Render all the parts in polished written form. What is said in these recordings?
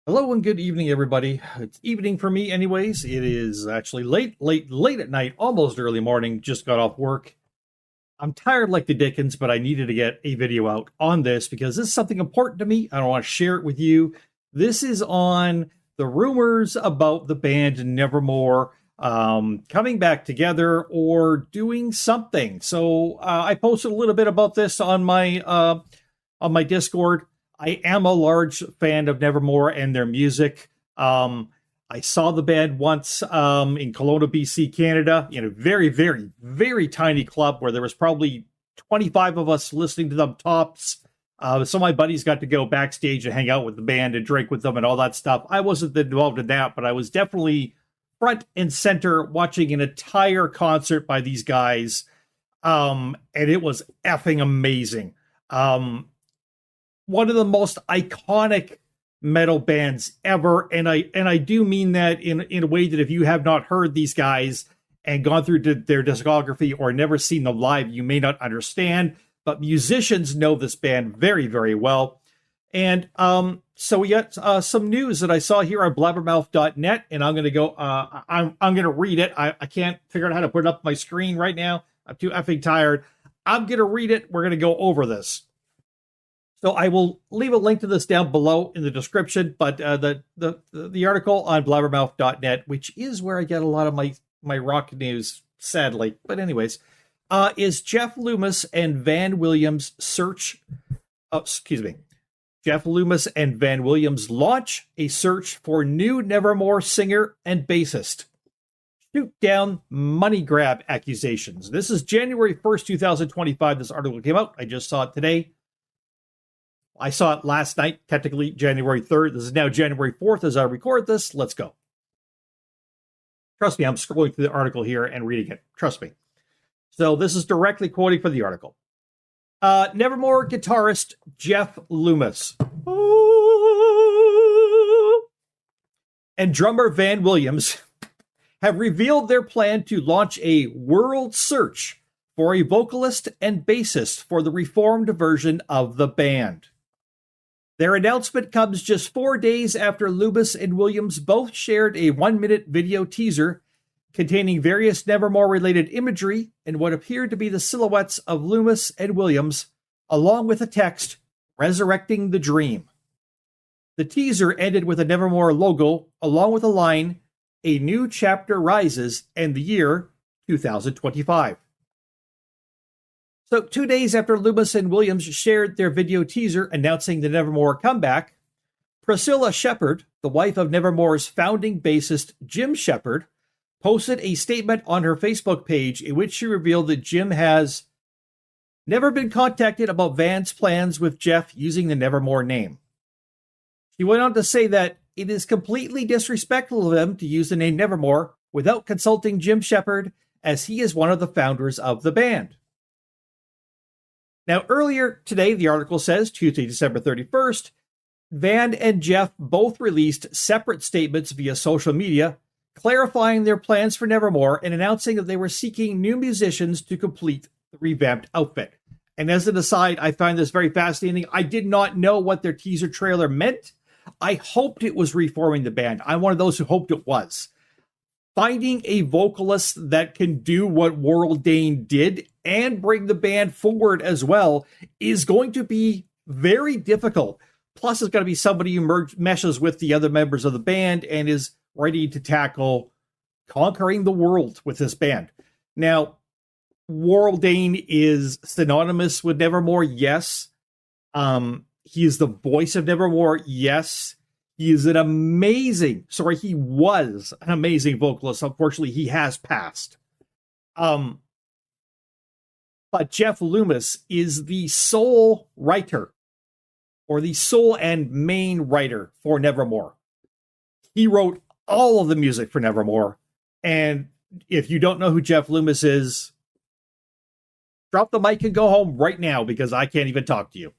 Hello and good evening, everybody. It's evening for me, anyways. It is actually late at night, almost early morning. Just got off work. I'm tired like the Dickens, but I needed to get a video out on this because this is something important to me. I don't want to share it with you. This is on the rumors about the band Nevermore coming back together or doing something. So I posted a little bit about this on my Discord. I am a large fan of Nevermore and their music. I saw the band once in Kelowna, BC, Canada, in a very, very, very tiny club where there was probably 25 of us listening to them tops. Some of my buddies got to go backstage and hang out with the band and drink with them and all that stuff. I wasn't involved in that, but I was definitely front and center watching an entire concert by these guys. And it was effing amazing. One of the most iconic metal bands ever, and I do mean that in a way that if you have not heard these guys and gone through their discography or never seen them live, you may not understand. But musicians know this band very, very well. And so we got some news that I saw here on blabbermouth.net, and I'm going to go. I'm going to read it. I can't figure out how to put it up on my screen right now. I'm too effing tired. I'm going to read it. We're going to go over this. So I will leave a link to this down below in the description, but the article on blabbermouth.net, which is where I get a lot of my rock news, sadly. But anyways, is Jeff Loomis and Van Williams Jeff Loomis and Van Williams launch a search for new Nevermore singer and bassist. Shoot down money grab accusations. This is January 1st, 2025. This article came out. I just saw it today. I saw it last night, technically January 3rd. This is now January 4th as I record this. Let's go. Trust me, I'm scrolling through the article here and reading it. Trust me. So this is directly quoting from the article. Nevermore guitarist Jeff Loomis and drummer Van Williams have revealed their plan to launch a world search for a vocalist and bassist for the reformed version of the band. Their announcement comes just 4 days after Loomis and Williams both shared a 1-minute video teaser containing various Nevermore-related imagery and what appeared to be the silhouettes of Loomis and Williams, along with a text, "Resurrecting the Dream." The teaser ended with a Nevermore logo, along with a line, "A new chapter rises, and the year 2025. So 2 days after Loomis and Williams shared their video teaser announcing the Nevermore comeback, Priscilla Shepherd, the wife of Nevermore's founding bassist Jim Shepherd, posted a statement on her Facebook page in which she revealed that Jim has never been contacted about Van's plans with Jeff using the Nevermore name. She went on to say that it is completely disrespectful of them to use the name Nevermore without consulting Jim Shepherd, as he is one of the founders of the band. Now, earlier today, the article says, Tuesday, December 31st, Van and Jeff both released separate statements via social media, clarifying their plans for Nevermore and announcing that they were seeking new musicians to complete the revamped outfit. And as an aside, I find this very fascinating. I did not know what their teaser trailer meant. I hoped it was reforming the band. I'm one of those who hoped it was. Finding a vocalist that can do what Warrell Dane did and bring the band forward as well is going to be very difficult. Plus, it's got to be somebody who meshes with the other members of the band and is ready to tackle conquering the world with this band. Now, Warrell Dane is synonymous with Nevermore, yes. He is the voice of Nevermore, yes. He was an amazing vocalist. Unfortunately, he has passed. But Jeff Loomis is the sole writer, or the sole and main writer for Nevermore. He wrote all of the music for Nevermore. And if you don't know who Jeff Loomis is, drop the mic and go home right now because I can't even talk to you.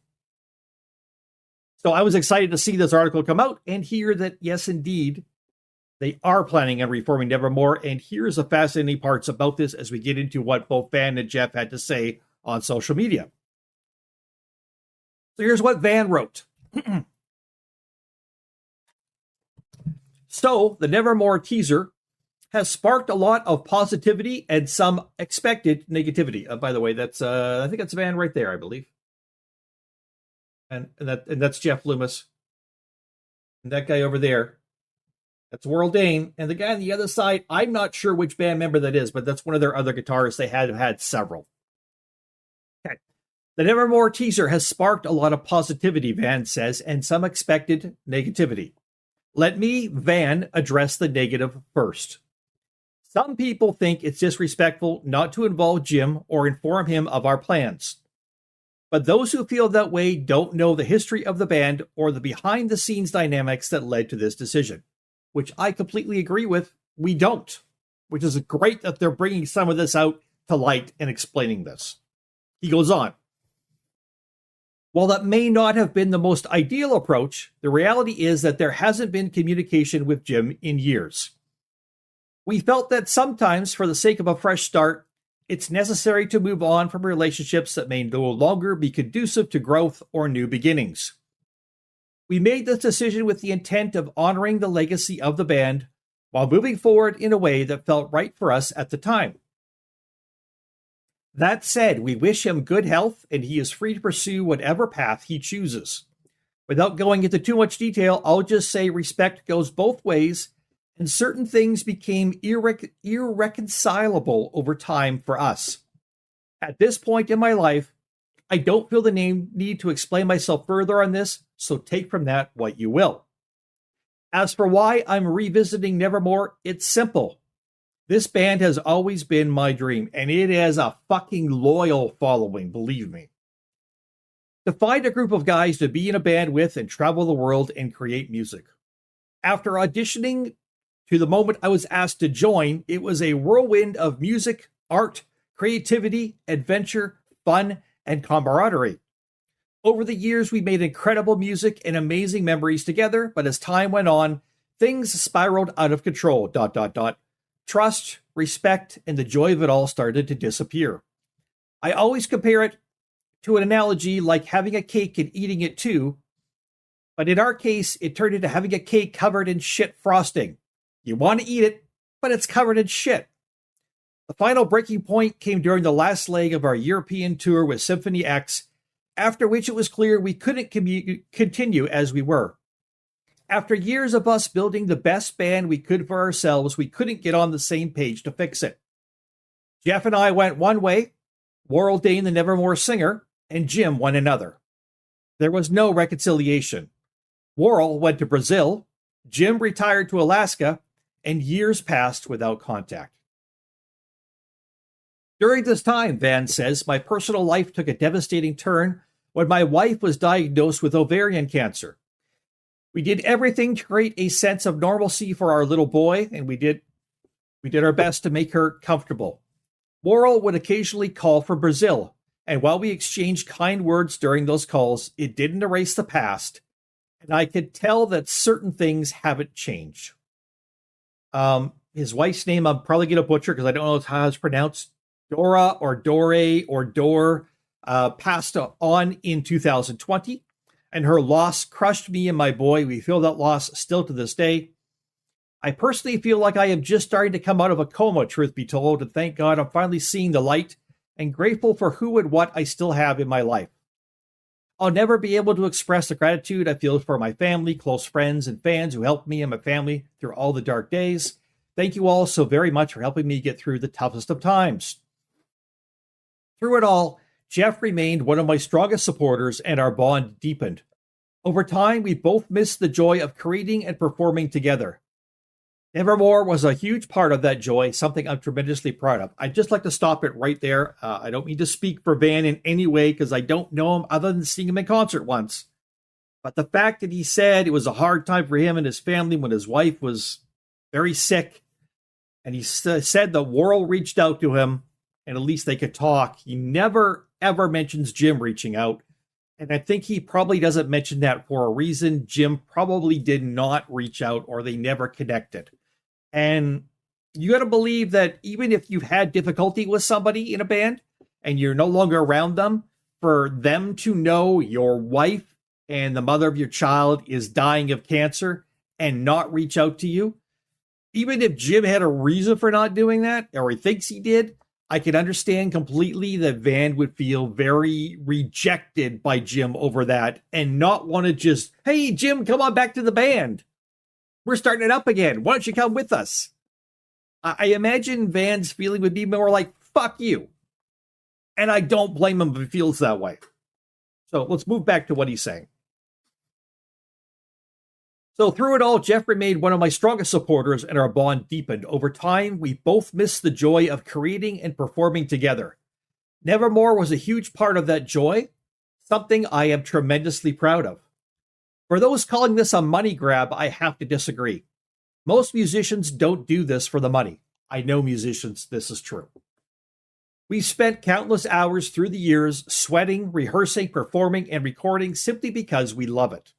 So I was excited to see this article come out and hear that, yes, indeed, they are planning on reforming Nevermore. And here's the fascinating parts about this as we get into what both Van and Jeff had to say on social media. So here's what Van wrote. So, the Nevermore teaser has sparked a lot of positivity and some expected negativity. By the way, that's I think that's a band right there, I believe. And that's Jeff Loomis. And that guy over there, that's Mustaine. And the guy on the other side, I'm not sure which band member that is, but that's one of their other guitarists. They had several. Okay. The Nevermore teaser has sparked a lot of positivity, Van says, and some expected negativity. Let me, Van, address the negative first. Some people think it's disrespectful not to involve Jim or inform him of our plans. But those who feel that way don't know the history of the band or the behind-the-scenes dynamics that led to this decision, which I completely agree with. We don't, which is great that they're bringing some of this out to light and explaining this. He goes on. While that may not have been the most ideal approach, the reality is that there hasn't been communication with Jim in years. We felt that sometimes, for the sake of a fresh start, it's necessary to move on from relationships that may no longer be conducive to growth or new beginnings. We made this decision with the intent of honoring the legacy of the band while moving forward in a way that felt right for us at the time. That said, we wish him good health and he is free to pursue whatever path he chooses. Without going into too much detail, I'll just say respect goes both ways, and certain things became irreconcilable over time for us. At this point in my life, I don't feel the need to explain myself further on this, so take from that what you will. As for why I'm revisiting Nevermore, it's simple. This band has always been my dream, and it has a fucking loyal following, believe me. To find a group of guys to be in a band with and travel the world and create music. After auditioning to the moment I was asked to join, it was a whirlwind of music, art, creativity, adventure, fun, and camaraderie. Over the years, we made incredible music and amazing memories together, but as time went on, things spiraled out of control, ... Trust, respect, and the joy of it all started to disappear. I always compare it to an analogy like having a cake and eating it too, but in our case, it turned into having a cake covered in shit frosting. You want to eat it, but it's covered in shit. The final breaking point came during the last leg of our European tour with Symphony X, after which it was clear we couldn't continue as we were. After years of us building the best band we could for ourselves, we couldn't get on the same page to fix it. Jeff and I went one way, Mustaine, the Nevermore singer, and Jim went another. There was no reconciliation. Worrell went to Brazil, Jim retired to Alaska, and years passed without contact. During this time, Van says, my personal life took a devastating turn when my wife was diagnosed with ovarian cancer. We did everything to create a sense of normalcy for our little boy, and we did our best to make her comfortable. Worrell would occasionally call from Brazil, and while we exchanged kind words during those calls, it didn't erase the past, and I could tell that certain things haven't changed. His wife's name I'm probably going to butcher because I don't know how it's pronounced. Dora or Dore or Dor passed on in 2020. And her loss crushed me and my boy. We feel that loss still to this day. I personally feel like I am just starting to come out of a coma, truth be told, and thank God I'm finally seeing the light and grateful for who and what I still have in my life. I'll never be able to express the gratitude I feel for my family, close friends, and fans who helped me and my family through all the dark days. Thank you all so very much for helping me get through the toughest of times. Through it all, Jeff remained one of my strongest supporters and our bond deepened. Over time, we both missed the joy of creating and performing together. Nevermore was a huge part of that joy, something I'm tremendously proud of. I'd just like to stop it right there. I don't mean to speak for Van in any way because I don't know him other than seeing him in concert once. But the fact that he said it was a hard time for him and his family when his wife was very sick, and he said that Worrell reached out to him and at least they could talk. He never, ever mentions Jim reaching out. And I think he probably doesn't mention that for a reason. Jim probably did not reach out or they never connected. And you got to believe that even if you've had difficulty with somebody in a band and you're no longer around them, for them to know your wife and the mother of your child is dying of cancer and not reach out to you. Even if Jim had a reason for not doing that, or he thinks he did, I can understand completely that Van would feel very rejected by Jim over that and not want to just, hey, Jim, come on back to the band. We're starting it up again. Why don't you come with us? I imagine Van's feeling would be more like, fuck you. And I don't blame him if he feels that way. So let's move back to what he's saying. So through it all, Jeff remained one of my strongest supporters and our bond deepened. Over time, we both missed the joy of creating and performing together. Nevermore was a huge part of that joy, something I am tremendously proud of. For those calling this a money grab, I have to disagree. Most musicians don't do this for the money. I know musicians, this is true. We've spent countless hours through the years sweating, rehearsing, performing, and recording simply because we love it.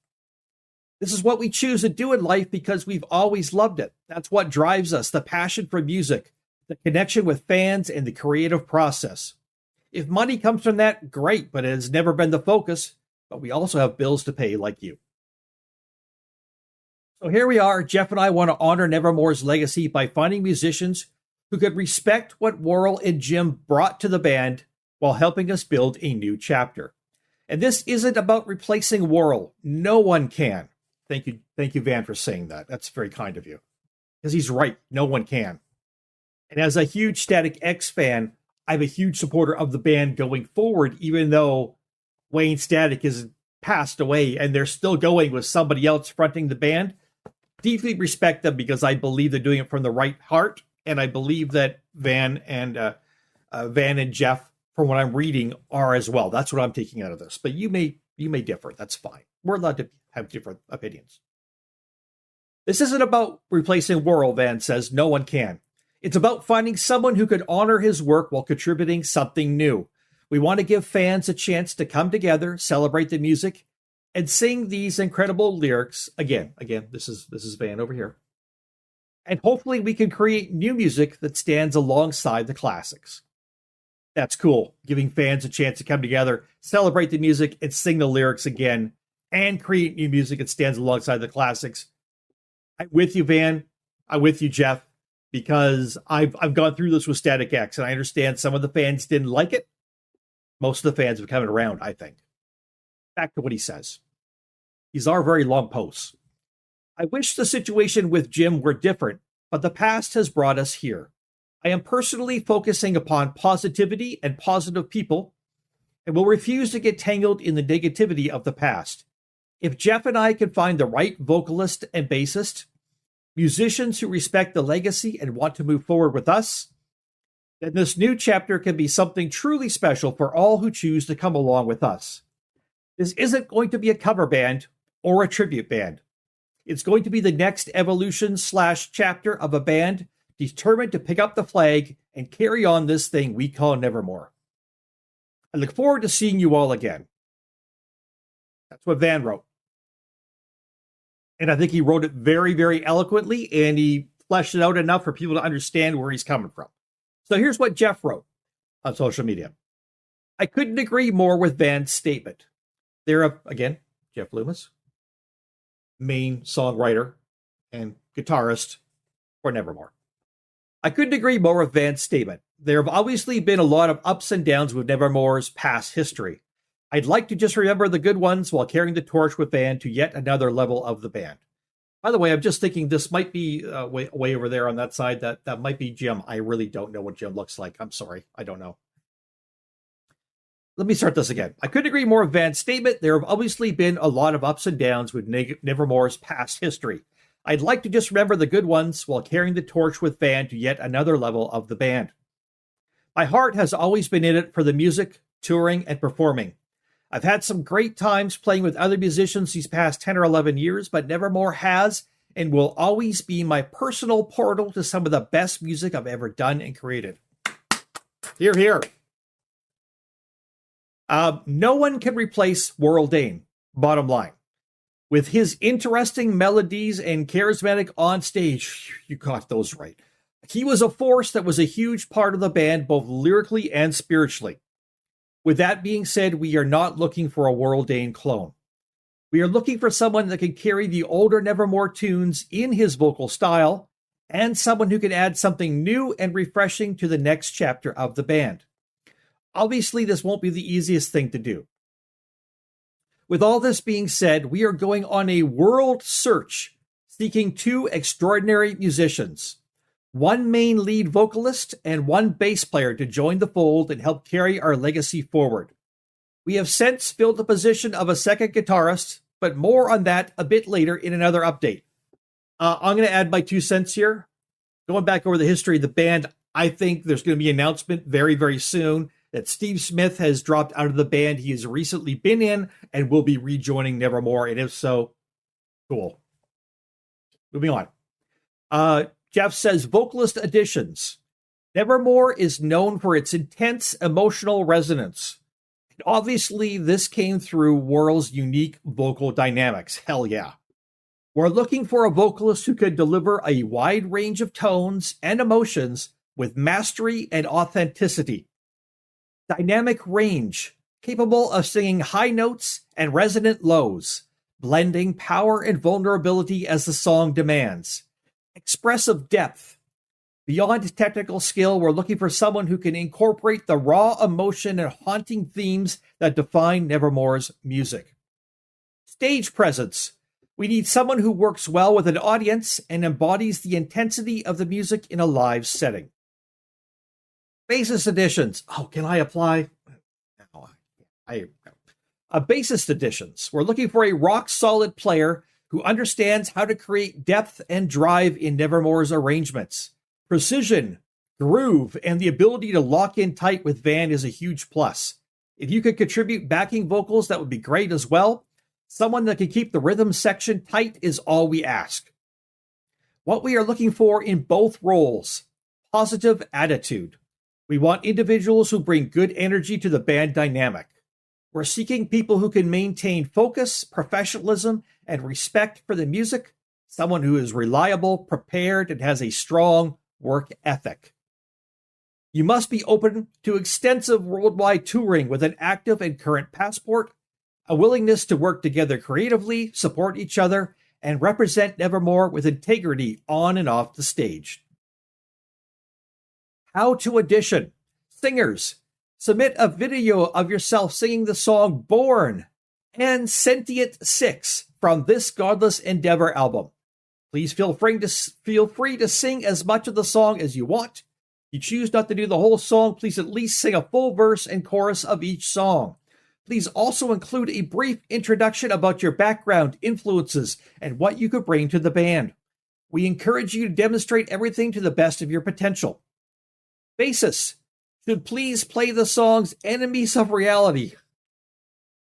This is what we choose to do in life because we've always loved it. That's what drives us, the passion for music, the connection with fans, and the creative process. If money comes from that, great, but it has never been the focus. But we also have bills to pay like you. So here we are. Jeff and I want to honor Nevermore's legacy by finding musicians who could respect what Worrell and Jim brought to the band while helping us build a new chapter. And this isn't about replacing Worrell. No one can. Thank you, Van, for saying that. That's very kind of you. Because he's right. No one can. And as a huge Static X fan, I'm a huge supporter of the band going forward, even though Wayne Static has passed away and they're still going with somebody else fronting the band. Deeply respect them because I believe they're doing it from the right heart. And I believe that Van and Jeff, from what I'm reading, are as well. That's what I'm taking out of this. But you may differ. That's fine. We're allowed to have different opinions. This isn't about replacing Worrell, Van says. No one can. It's about finding someone who could honor his work while contributing something new. We want to give fans a chance to come together, celebrate the music, and sing these incredible lyrics again. This is Van over here. And hopefully we can create new music that stands alongside the classics. That's cool. Giving fans a chance to come together, celebrate the music, and sing the lyrics again, and create new music that stands alongside the classics. I'm with you, Van. I'm with you, Jeff, because I've gone through this with Static X, and I understand some of the fans didn't like it. Most of the fans have come around, I think. Back to what he says. These are very long posts. I wish the situation with Jim were different, but the past has brought us here. I am personally focusing upon positivity and positive people, and will refuse to get tangled in the negativity of the past. If Jeff and I can find the right vocalist and bassist, musicians who respect the legacy and want to move forward with us, then this new chapter can be something truly special for all who choose to come along with us. This isn't going to be a cover band or a tribute band. It's going to be the next evolution/chapter of a band determined to pick up the flag and carry on this thing we call Nevermore. I look forward to seeing you all again. That's what Van wrote. And I think he wrote it very, very eloquently, and he fleshed it out enough for people to understand where he's coming from. So here's what Jeff wrote on social media. I couldn't agree more with Van's statement. Again, Jeff Loomis, main songwriter and guitarist for Nevermore. I couldn't agree more with Van's statement. There have obviously been a lot of ups and downs with Nevermore's past history. I'd like to just remember the good ones while carrying the torch with Van to yet another level of the band. By the way, I'm just thinking this might be way over there on that side. That might be Jim. I really don't know what Jim looks like. I'm sorry. I don't know. Let me start this again. I couldn't agree more with Van's statement. There have obviously been a lot of ups and downs with Nevermore's past history. I'd like to just remember the good ones while carrying the torch with Van to yet another level of the band. My heart has always been in it for the music, touring, and performing. I've had some great times playing with other musicians these past 10 or 11 years, but Nevermore has and will always be my personal portal to some of the best music I've ever done and created. Hear, hear. No one can replace Worrell Dane, bottom line. With his interesting melodies and charismatic on stage, you got those right. He was a force that was a huge part of the band, both lyrically and spiritually. With that being said, we are not looking for a Worrell Dane clone. We are looking for someone that can carry the older Nevermore tunes in his vocal style, and someone who can add something new and refreshing to the next chapter of the band. Obviously, this won't be the easiest thing to do. With all this being said, we are going on a world search, seeking two extraordinary musicians, one main lead vocalist and one bass player to join the fold and help carry our legacy forward. We have since filled the position of a second guitarist, but more on that a bit later in another update. I'm going to add my 2 cents here. Going back over the history of the band, I think there's going to be an announcement very, very soon that Steve Smith has dropped out of the band he has recently been in and will be rejoining Nevermore. And if so, cool. Moving on. Jeff says, vocalist additions. Nevermore is known for its intense emotional resonance. And obviously, this came through Worrell's unique vocal dynamics. Hell yeah. We're looking for a vocalist who can deliver a wide range of tones and emotions with mastery and authenticity. Dynamic range, capable of singing high notes and resonant lows, blending power and vulnerability as the song demands. Expressive depth. Beyond technical skill, we're looking for someone who can incorporate the raw emotion and haunting themes that define Nevermore's music. Stage presence. We need someone who works well with an audience and embodies the intensity of the music in a live setting. Bassist additions. Oh, can I apply? No, bassist additions. We're looking for a rock-solid player who understands how to create depth and drive in Nevermore's arrangements. Precision, groove, and the ability to lock in tight with Van is a huge plus. If you could contribute backing vocals, that would be great as well. Someone that can keep the rhythm section tight is all we ask. What we are looking for in both roles, positive attitude. We want individuals who bring good energy to the band dynamic. We're seeking people who can maintain focus, professionalism, and respect for the music, someone who is reliable, prepared, and has a strong work ethic. You must be open to extensive worldwide touring with an active and current passport, a willingness to work together creatively, support each other, and represent Nevermore with integrity on and off the stage. How to audition. Singers, submit a video of yourself singing the song Born and Sentient 6 from this Godless Endeavor album. Please feel free to sing as much of the song as you want. If you choose not to do the whole song, please at least sing a full verse and chorus of each song. Please also include a brief introduction about your background, influences, and what you could bring to the band. We encourage you to demonstrate everything to the best of your potential. Bassists should please play the songs Enemies of Reality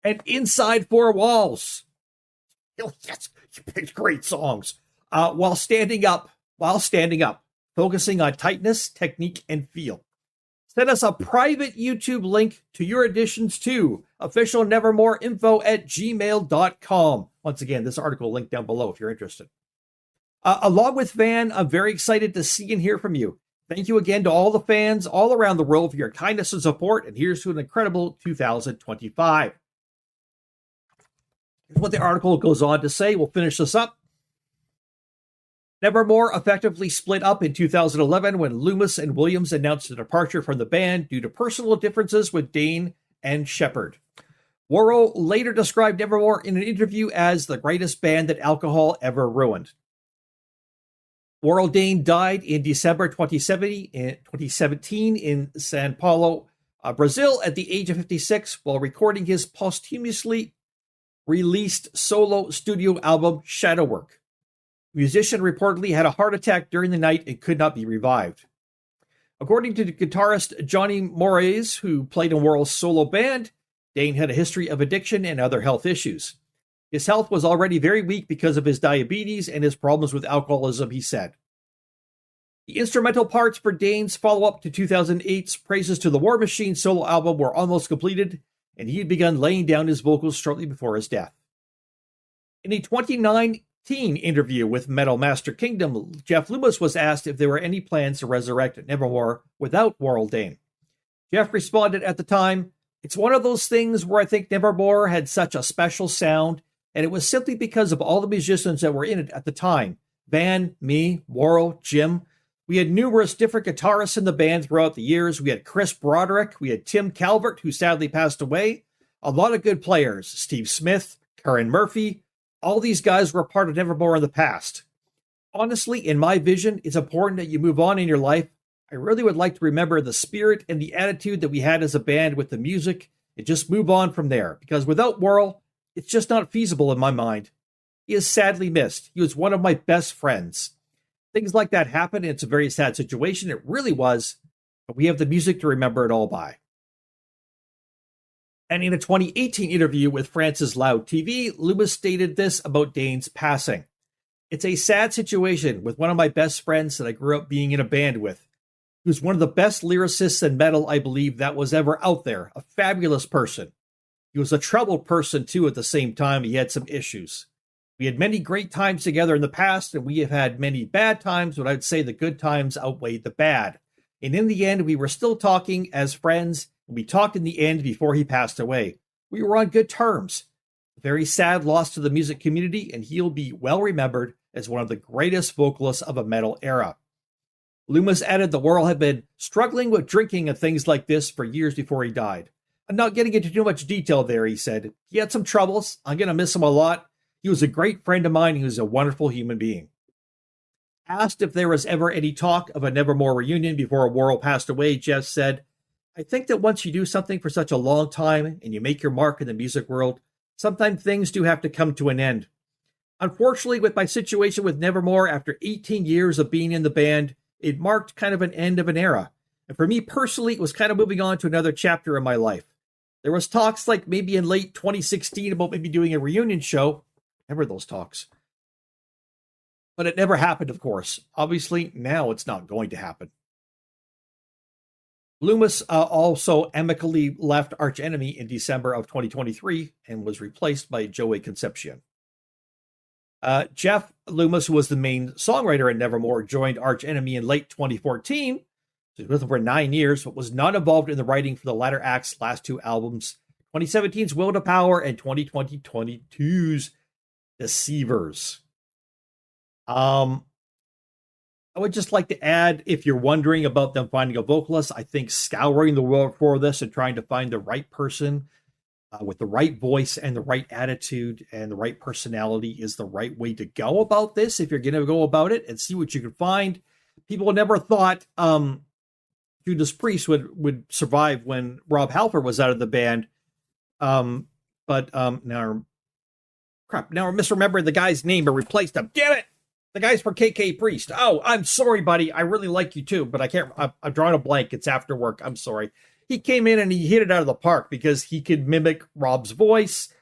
and Inside Four Walls. Oh, yes, you picked great songs. While standing up, focusing on tightness, technique, and feel. Send us a private YouTube link to your additions to officialnevermoreinfo@gmail.com. Once again, this article linked down below if you're interested. Along with Van, I'm very excited to see and hear from you. Thank you again to all the fans all around the world for your kindness and support, and here's to an incredible 2025. Here's what the article goes on to say. We'll finish this up. Nevermore effectively split up in 2011 when Loomis and Williams announced a departure from the band due to personal differences with Dane and Shepard. Worrell later described Nevermore in an interview as the greatest band that alcohol ever ruined. Worrell Dane died in December 2017 in Sao Paulo, Brazil, at the age of 56 while recording his posthumously released solo studio album Shadowwork. The musician reportedly had a heart attack during the night and could not be revived. According to the guitarist Johnny Moraes, who played in Worrell's solo band, Dane had a history of addiction and other health issues. His health was already very weak because of his diabetes and his problems with alcoholism, he said. The instrumental parts for Dane's follow-up to 2008's Praises to the War Machine solo album were almost completed, and he had begun laying down his vocals shortly before his death. In a 2019 interview with Metal Master Kingdom, Jeff Loomis was asked if there were any plans to resurrect Nevermore without Worrell Dane. Jeff responded at the time, "It's one of those things where I think Nevermore had such a special sound And it was simply because of all the musicians that were in it at the time. Van, me, Worrell, Jim. We had numerous different guitarists in the band throughout the years. We had Chris Broderick. We had Tim Calvert, who sadly passed away. A lot of good players. Steve Smith, Karen Murphy. All these guys were a part of Nevermore in the past. Honestly, in my vision, it's important that you move on in your life. I really would like to remember the spirit and the attitude that we had as a band with the music and just move on from there. Because without Worrell, it's just not feasible in my mind. He is sadly missed. He was one of my best friends. Things like that happen, and it's a very sad situation. It really was. But we have the music to remember it all by. And in a 2018 interview with France's Loud TV, Loomis stated this about Dane's passing. It's a sad situation with one of my best friends that I grew up being in a band with. He was one of the best lyricists in metal, I believe, that was ever out there. A fabulous person. He was a troubled person, too, at the same time. He had some issues. We had many great times together in the past, and we have had many bad times, but I'd say the good times outweighed the bad. And in the end, we were still talking as friends, and we talked in the end before he passed away. We were on good terms. A very sad loss to the music community, and he'll be well remembered as one of the greatest vocalists of a metal era. Loomis added the Worrell had been struggling with drinking and things like this for years before he died. I'm not getting into too much detail there, he said. He had some troubles. I'm going to miss him a lot. He was a great friend of mine. He was a wonderful human being. Asked if there was ever any talk of a Nevermore reunion before Worrell passed away, Jeff said, I think that once you do something for such a long time and you make your mark in the music world, sometimes things do have to come to an end. Unfortunately, with my situation with Nevermore, after 18 years of being in the band, it marked kind of an end of an era. And for me personally, it was kind of moving on to another chapter in my life. There was talks like maybe in late 2016 about maybe doing a reunion show. Remember those talks? But it never happened, of course. Obviously, now it's not going to happen. Loomis also amicably left Arch Enemy in December of 2023 and was replaced by Joey Concepcion. Jeff Loomis, who was the main songwriter in Nevermore, joined Arch Enemy in late 2014. So he was with them for 9 years, but was not involved in the writing for the latter act's last two albums, 2017's Will to Power and 2022's Deceivers. I would just like to add, if you're wondering about them finding a vocalist, I think scouring the world for this and trying to find the right person with the right voice and the right attitude and the right personality is the right way to go about this. If you're going to go about it and see what you can find, people never thought Judas Priest would survive when Rob Halford was out of the band. Now I'm misremembering the guy's name or replaced him. Damn it! The guy's for KK Priest. Oh, I'm sorry, buddy. I really like you too, but I can't. I'm drawing a blank. It's after work. I'm sorry. He came in and he hit it out of the park because he could mimic Rob's voice,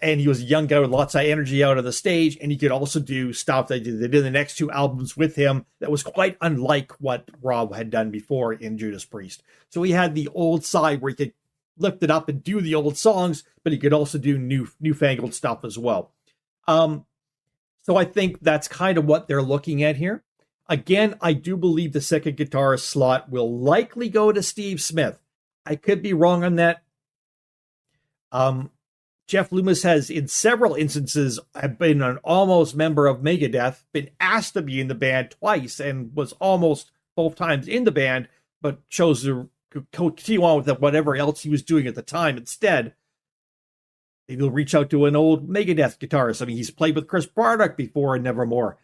and he was a young guy with lots of energy out of the stage, and he could also do stuff they did in the next two albums with him that was quite unlike what Rob had done before in Judas Priest. So he had the old side where he could lift it up and do the old songs, but he could also do newfangled stuff as well. So I think that's kind of what they're looking at here. Again, I do believe the second guitarist slot will likely go to Steve Smith. I could be wrong on that. Jeff Loomis has, in several instances, have been an almost member of Megadeth, been asked to be in the band twice, and was almost both times in the band, but chose to continue on with whatever else he was doing at the time instead. Maybe he'll reach out to an old Megadeth guitarist. I mean, he's played with Chris Broderick before in Nevermore.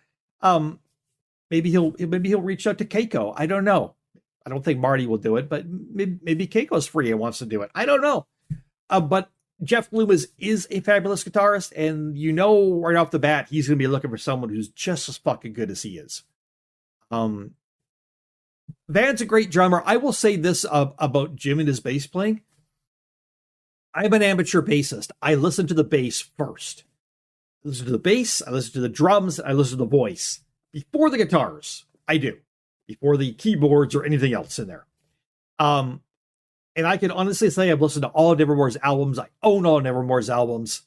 Maybe he'll reach out to Keiko. I don't know. I don't think Marty will do it, but maybe Keiko's free and wants to do it. I don't know. But Jeff Loomis is a fabulous guitarist, and you know right off the bat he's going to be looking for someone who's just as fucking good as he is. Van's a great drummer. I will say this about Jim and his bass playing. I'm an amateur bassist. I listen to the bass first. I listen to the bass, I listen to the drums, I listen to the voice. Before the guitars, I do. Before the keyboards or anything else in there. And I can honestly say I've listened to all of Nevermore's albums. I own all of Nevermore's albums.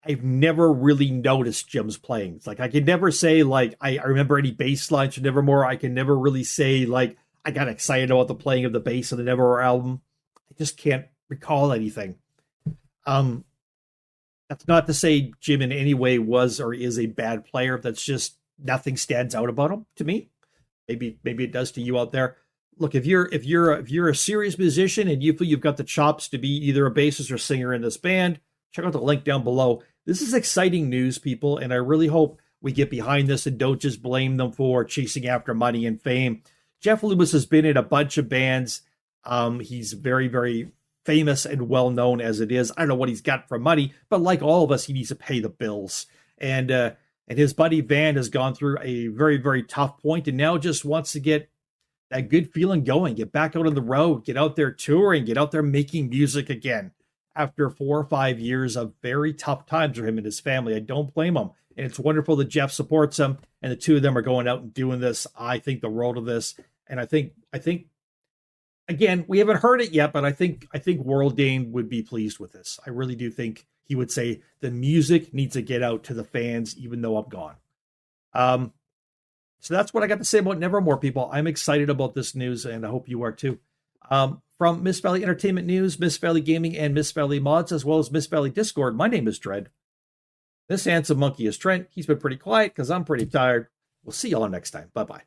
I've never really noticed Jim's playing. It's like I can never say like I remember any bass lines from Nevermore. I can never really say like I got excited about the playing of the bass on the Nevermore album. I just can't recall anything. That's not to say Jim in any way was or is a bad player. That's just nothing stands out about him to me. Maybe it does to you out there. Look, if you're a serious musician and you feel you've got the chops to be either a bassist or singer in this band, check out the link down below. This is exciting news, people, and I really hope we get behind this and don't just blame them for chasing after money and fame. Jeff Loomis has been in a bunch of bands. He's very, very famous and well known as it is. I don't know what he's got for money, but like all of us, he needs to pay the bills. And his buddy Van has gone through a very, very tough point and now just wants to get that good feeling going, get back out on the road, get out there touring, get out there making music again after 4 or 5 years of very tough times for him and his family. I don't blame him. And it's wonderful that Jeff supports him and the two of them are going out and doing this. I think the world of this. And I think again, we haven't heard it yet, but I think World Dane would be pleased with this. I really do think he would say the music needs to get out to the fans, even though I'm gone. So that's what I got to say about Nevermore, people. I'm excited about this news, and I hope you are too. From Miss Valley Entertainment News, Miss Valley Gaming, and Miss Valley Mods, as well as Miss Valley Discord, my name is Dread. This handsome monkey is Trent. He's been pretty quiet because I'm pretty tired. We'll see y'all next time. Bye-bye.